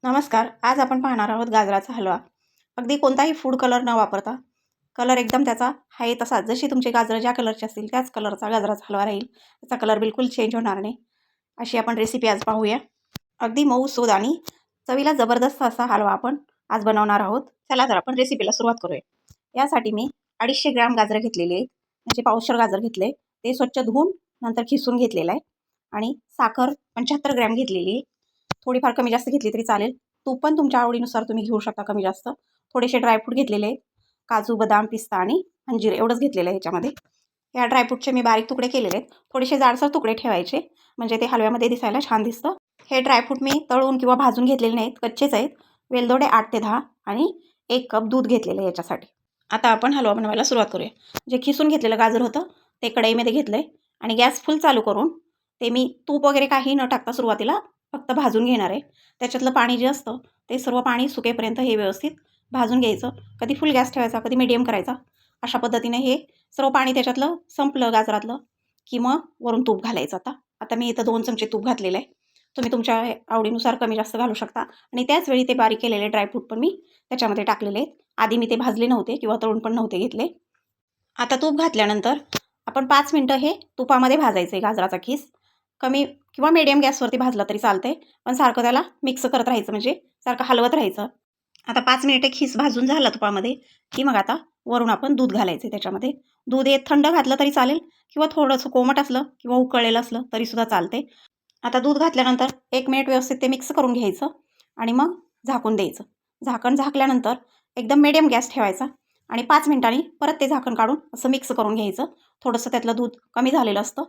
नमस्कार. आज आपण पाहणार आहोत गाजराचा हलवा. अगदी कोणताही फूड कलर न वापरता, कलर एकदम त्याचा आहे तसा, जशी तुमचे गाजरं ज्या कलरचे असतील त्याच कलरचा गाजराचा हलवा राहील. त्याचा कलर बिलकुल चेंज होणार नाही. अशी आपण रेसिपी आज पाहूया. अगदी मऊसूद आणि चवीला जबरदस्त असा हलवा आपण आज बनवणार आहोत. चला तर आपण रेसिपीला सुरुवात करूया. यासाठी मी 250 ग्रॅम गाजरं घेतलेली आहेत. म्हणजे पावशेर गाजर घेतले. ते स्वच्छ धुवून नंतर खिसून घेतलेलं आहे. आणि साखर 75 ग्रॅम घेतलेली आहे. थोडीफार कमी जास्त घेतली तरी चालेल. तूप पण तुमच्या आवडीनुसार तुम्ही घेऊ शकता कमी जास्त. थोडेसे ड्रायफ्रूट घेतलेले आहेत. काजू, बदाम, पिस्ता आणि अंजीर एवढंच घेतलेलं आहे ह्याच्यामध्ये. या ड्रायफ्रूटचे मी बारीक तुकडे केलेले आहेत. थोडेसे जाडसर तुकडे ठेवायचे म्हणजे ते हलव्यामध्ये दिसायला छान दिसतं. हे ड्रायफ्रूट मी तळून किंवा भाजून घेतलेले नाहीत, कच्चेच आहेत. वेलदोडे 8 ते 10 आणि 1 कप दूध घेतलेलं आहे याच्यासाठी. आता आपण हलवा बनवायला सुरुवात करूया. जे खिसून घेतलेलं गाजर होतं ते कढईमध्ये घेतलं आहे आणि गॅस फुल चालू करून ते मी तूप वगैरे काही न टाकता सुरुवातीला फक्त भाजून घेणार आहे. त्याच्यातलं पाणी जे असतं ते सर्व पाणी सुकेपर्यंत हे व्यवस्थित भाजून घ्यायचं. कधी फुल गॅस ठेवायचा, कधी मीडियम करायचा. अशा पद्धतीने हे सर्व पाणी त्याच्यातलं संपलं गाजरातलं की मग वरून तूप घालायचं. आता मी इथं 2 चमचे तूप घातलेलं आहे. तुम्ही तुमच्या आवडीनुसार कमी जास्त घालू शकता. आणि त्याचवेळी ते बारीक केलेले ड्रायफ्रूट पण मी त्याच्यामध्ये टाकलेले आहेत. आधी मी ते भाजले नव्हते किंवा तळून पण नव्हते घेतले. आता तूप घातल्यानंतर आपण 5 मिनटं हे तुपामध्ये भाजायचं आहे गाजराचा खीस. कमी किंवा मीडियम गॅसवरती भाजला तरी चालतंय, पण सारखं त्याला मिक्स करत राहायचं म्हणजे सारखं हलवत राहायचं. आता 5 मिनिटे खीस भाजून झाला तुपामध्ये की मग आता वरून आपण दूध घालायचं त्याच्यामध्ये. दूध हे थंड घातलं तरी चालेल किंवा थोडंसं कोमट असलं किंवा उकळलेलं असलं तरीसुद्धा चालते. आता दूध घातल्यानंतर 1 मिनिट व्यवस्थित ते मिक्स करून घ्यायचं आणि मग झाकून द्यायचं. झाकण झाकल्यानंतर एकदम मीडियम गॅस ठेवायचा आणि 5 मिनिटांनी परत ते झाकण काढून असं मिक्स करून घ्यायचं. थोडंसं त्यातलं दूध कमी झालेलं असतं.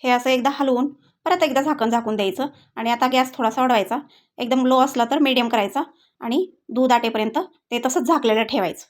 हे असं एकदा हलवून परत एकदा झाकण झाकून द्यायचं आणि आता गॅस थोडासा वाढवायचा. एकदम लो असला तर मीडियम करायचा आणि दूध आटेपर्यंत ते तसंच झाकलेलं ठेवायचं.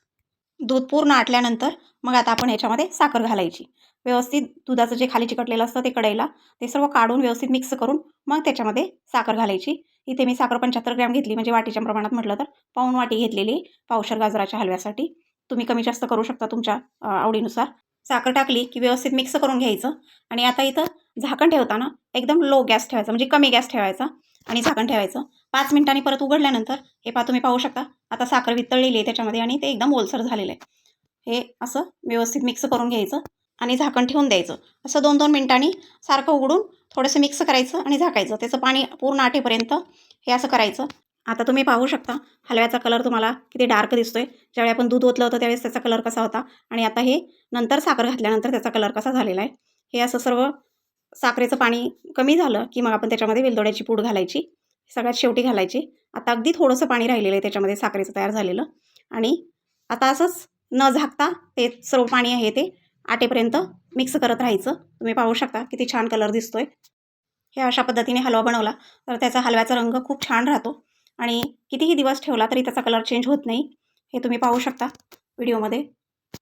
दूध पूर्ण आटल्यानंतर मग आता आपण ह्याच्यामध्ये साखर घालायची. व्यवस्थित दुधाचं जे खाली चिकटलेलं असतं ते कढईला ते सर्व काढून व्यवस्थित मिक्स करून मग त्याच्यामध्ये साखर घालायची. इथे मी साखर 75 ग्रॅम घेतली म्हणजे वाटीच्या प्रमाणात म्हटलं तर पाऊण वाटी घेतलेली पावशेर गाजराच्या हलव्यासाठी. तुम्ही कमी जास्त करू शकता तुमच्या आवडीनुसार. साखर टाकली की व्यवस्थित मिक्स करून घ्यायचं आणि आता इथं झाकण ठेवताना एकदम लो गॅस ठेवायचा म्हणजे कमी गॅस ठेवायचा आणि झाकण ठेवायचं. 5 मिनिटांनी परत उघडल्यानंतर हे तुम्ही पाहू शकता आता साखर वितळलेली आहे त्याच्यामध्ये आणि ते एकदम ओलसर झालेलं आहे. हे असं व्यवस्थित मिक्स करून घ्यायचं आणि झाकण ठेवून द्यायचं. असं 2-2 मिनिटांनी सारखं उघडून थोडंसं मिक्स करायचं आणि झाकायचं. त्याचं पाणी पूर्ण आटेपर्यंत हे असं करायचं. आता तुम्ही पाहू शकता हलव्याचा कलर तुम्हाला किती डार्क दिसतोय. ज्यावेळी आपण दूध ओतलं होतं त्यावेळेस त्याचा कलर कसा होता आणि आता हे नंतर साखर घातल्यानंतर त्याचा कलर कसा झालेला आहे. हे असं सर्व साखरेचं पाणी कमी झालं की मग आपण त्याच्यामध्ये वेलदोड्याची पूड घालायची. सगळ्यात शेवटी घालायची. आता अगदी थोडंसं पाणी राहिलेलं आहे त्याच्यामध्ये साखरेचं तयार झालेलं आणि आता असंच न झाकता ते सर्व पाणी आहे ते आटेपर्यंत मिक्स करत राहायचं. तुम्ही पाहू शकता किती छान कलर दिसतोय. हे अशा पद्धतीने हलवा बनवला तर त्याचा हलव्याचा रंग खूप छान राहतो आणि कितीही दिवस ठेवला तरी त्याचा कलर चेंज होत नाही. हे तुम्ही पाहू शकता व्हिडिओमध्ये.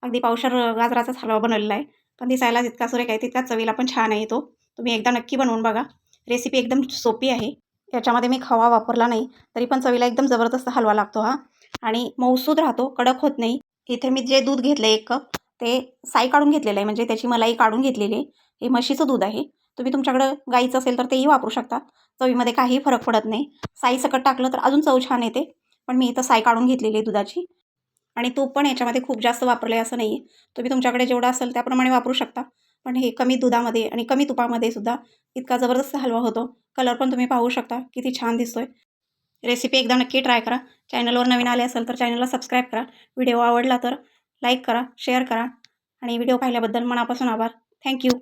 अगदी पावशेर गाजराचाच हलवा बनवलेला आहे, पण दिसायला जितका सुरेख आहे तितकाच चवीला पण छान आहे तो. तुम्ही एकदा नक्की बनवून बघा. रेसिपी एकदम सोपी आहे. याच्यामध्ये मी खवा वापरला नाही तरी पण चवीला एकदम जबरदस्त हलवा लागतो हा आणि मऊसूद राहतो, कडक होत नाही. इथे मी जे दूध घेतलं 1 कप ते साई काढून घेतलेलं आहे म्हणजे त्याची मलाई काढून घेतलेली आहे. हे म्हशीचं दूध आहे. तुम्ही तुमच्याकडं गाईचं असेल तर तेही वापरू शकता. चवीमध्ये काहीही फरक पडत नाही. साई सकट टाकलं तर अजून चव छान येते, पण मी इथं साई काढून घेतलेली आहे दुधाची. आणि तूप पण याच्यामध्ये खूप जास्त वापरलं आहे असं नाही आहे. तुम्ही तुमच्याकडे जेवढं असेल त्याप्रमाणे वापरू शकता. पण हे कमी दुधामध्ये आणि कमी तुपामध्ये सुद्धा इतका जबरदस्त हलवा होतो. कलर पण तुम्ही पाहू शकता किती छान दिसतोय. रेसिपी एकदा नक्की ट्राय करा. चॅनलवर नवीन आले असेल तर चॅनलला सबस्क्राईब करा. व्हिडिओ आवडला तर लाईक करा, शेअर करा आणि व्हिडिओ पाहिल्याबद्दल मनापासून आभार. थँक्यू.